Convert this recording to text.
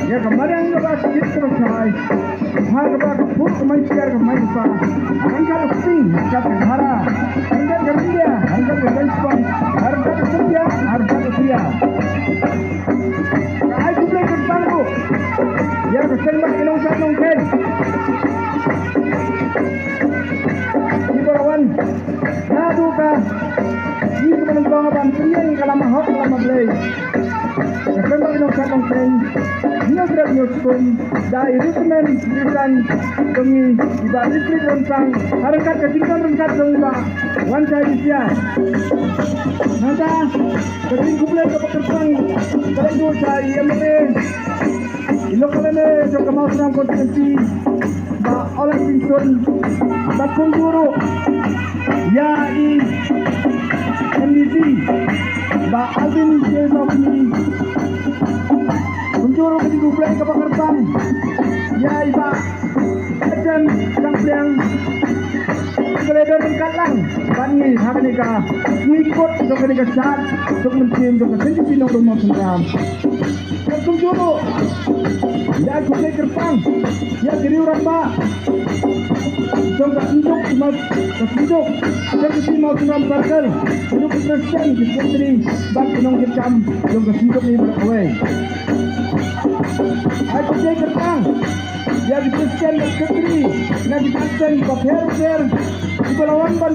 Ya kemarin kita sedikit selesai. Harga kapur kemajuan kemajuan. Harga rusing, harga negara, harga India, harga Jepang, harga Rusia, harga Rusia. Kaya juga kertanggu. Ya kesembah inongsan nongken. Ibawan, naduka. Ini menentang apa? Pilihan kalau mahok kalau membeli. Kesembah inongsan nongken. Dia sudah menyusun dari rusunan tulisan demi ibarat listrik rentang harkat ketinggian rentang dongba wanita Indonesia. Nanti keting kumpulan kepekerjaan terlalu saya yang mungkin ilokalnya juga mau serang kontinensi ba oleh Pinson bakung guru ya i NDC ba Alvin Jezofni Juru keting kumpulan kepekerjaan ya iba dan sampai Keledar Kalang, Bani Hanika, ikut untuk ketika saat untuk mencium untuk kesenji pinong rumah sengram. Langsung dulu, ya kita Jepang, ya diri orang pak, jangka hidup mas hidup, jangka si mau sengram circle, hidup Kristen di putri, bak pinong Jepang, jangka hidup ni berawai. Aku kita Jepang. Ya di Kristen dan Kekri, na di Kristen Kopher, di Balawan Ban.